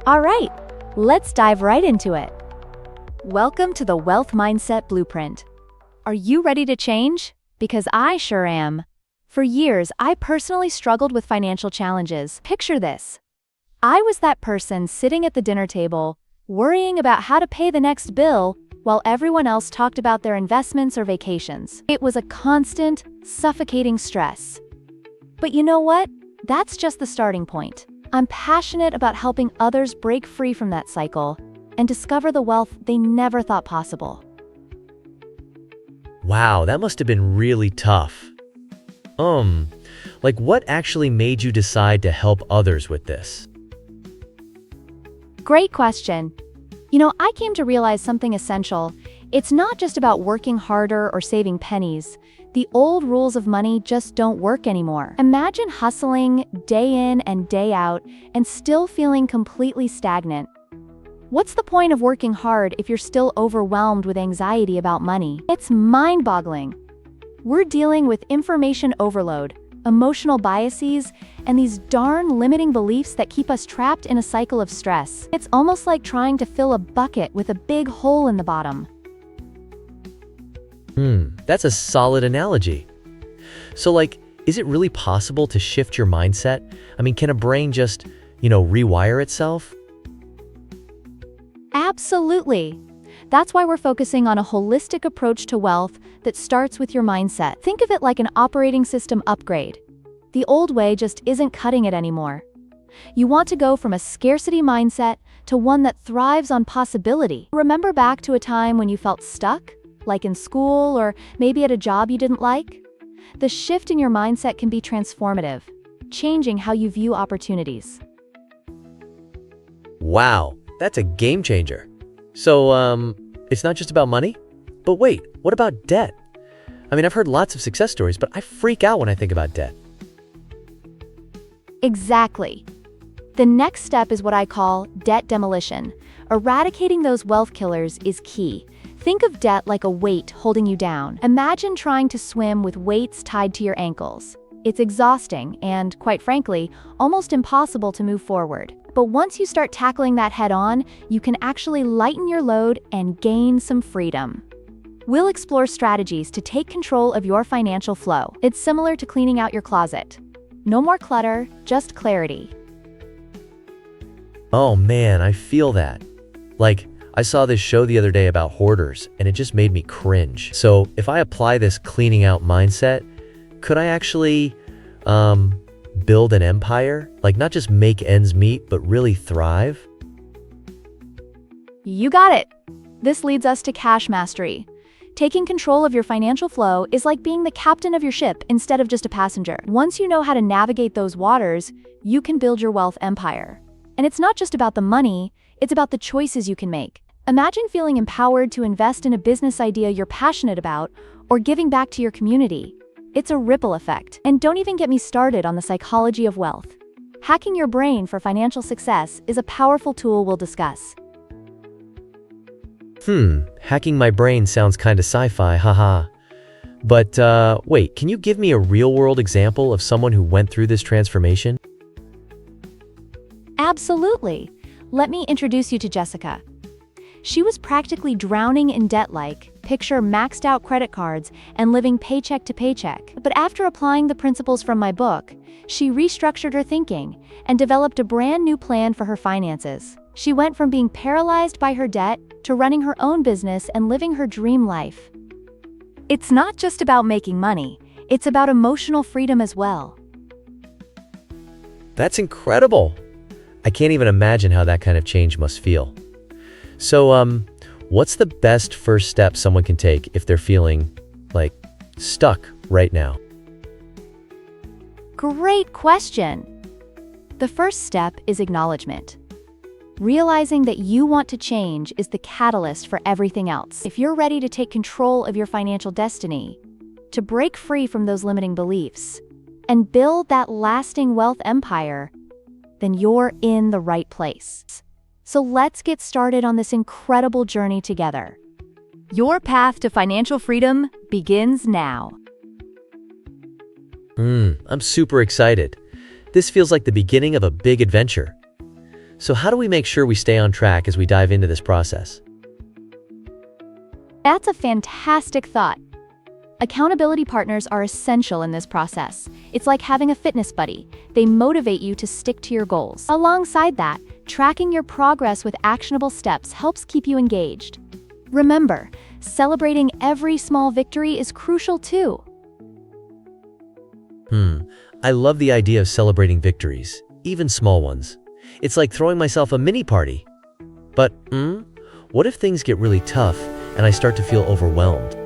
All right, let's dive right into it. Welcome to the Wealth Mindset Blueprint. Are you ready to change? Because I sure am. For years, I personally struggled with financial challenges. Picture this. I was that person sitting at the dinner table, worrying about how to pay the next bill, while everyone else talked about their investments or vacations. It was a constant, suffocating stress. But you know what? That's just the starting point. I'm passionate about helping others break free from that cycle and discover the wealth they never thought possible. Wow, that must have been really tough. What actually made you decide to help others with this? Great question. I came to realize something essential. It's not just about working harder or saving pennies. The old rules of money just don't work anymore. Imagine hustling day in and day out and still feeling completely stagnant. What's the point of working hard if you're still overwhelmed with anxiety about money? It's mind-boggling. We're dealing with information overload, emotional biases, and these darn limiting beliefs that keep us trapped in a cycle of stress. It's almost like trying to fill a bucket with a big hole in the bottom. That's a solid analogy. So, is it really possible to shift your mindset? Can a brain just, rewire itself? Absolutely. That's why we're focusing on a holistic approach to wealth that starts with your mindset. Think of it like an operating system upgrade. The old way just isn't cutting it anymore. You want to go from a scarcity mindset to one that thrives on possibility. Remember back to a time when you felt stuck, like in school or maybe at a job you didn't like? The shift in your mindset can be transformative, changing how you view opportunities. Wow, that's a game changer. So, it's not just about money? But wait, what about debt? I've heard lots of success stories, but I freak out when I think about debt. Exactly. The next step is what I call debt demolition. Eradicating those wealth killers is key. Think of debt like a weight holding you down. Imagine trying to swim with weights tied to your ankles. It's exhausting and, quite frankly, almost impossible to move forward. But once you start tackling that head-on, you can actually lighten your load and gain some freedom. We'll explore strategies to take control of your financial flow. It's similar to cleaning out your closet. No more clutter, just clarity. Oh man, I feel that. I saw this show the other day about hoarders, and it just made me cringe. So if I apply this cleaning out mindset, could I actually build an empire? Not just make ends meet, but really thrive? You got it. This leads us to cash mastery. Taking control of your financial flow is like being the captain of your ship instead of just a passenger. Once you know how to navigate those waters, you can build your wealth empire. And it's not just about the money, it's about the choices you can make. Imagine feeling empowered to invest in a business idea you're passionate about or giving back to your community. It's a ripple effect. And don't even get me started on the psychology of wealth. Hacking your brain for financial success is a powerful tool we'll discuss. Hacking my brain sounds kinda sci-fi, haha. But wait, can you give me a real-world example of someone who went through this transformation? Absolutely. Let me introduce you to Jessica. She was practically drowning in debt, picture maxed out credit cards and living paycheck to paycheck. But after applying the principles from my book, she restructured her thinking and developed a brand new plan for her finances. She went from being paralyzed by her debt to running her own business and living her dream life. It's not just about making money, it's about emotional freedom as well. That's incredible. I can't even imagine how that kind of change must feel. So, what's the best first step someone can take if they're feeling, stuck right now? Great question. The first step is acknowledgement. Realizing that you want to change is the catalyst for everything else. If you're ready to take control of your financial destiny, to break free from those limiting beliefs, and build that lasting wealth empire, then you're in the right place. So let's get started on this incredible journey together. Your path to financial freedom begins now. I'm super excited. This feels like the beginning of a big adventure. So how do we make sure we stay on track as we dive into this process? That's a fantastic thought. Accountability partners are essential in this process. It's like having a fitness buddy. They motivate you to stick to your goals. Alongside that, tracking your progress with actionable steps helps keep you engaged. Remember, celebrating every small victory is crucial too. I love the idea of celebrating victories, even small ones. It's like throwing myself a mini party. But, what if things get really tough and I start to feel overwhelmed?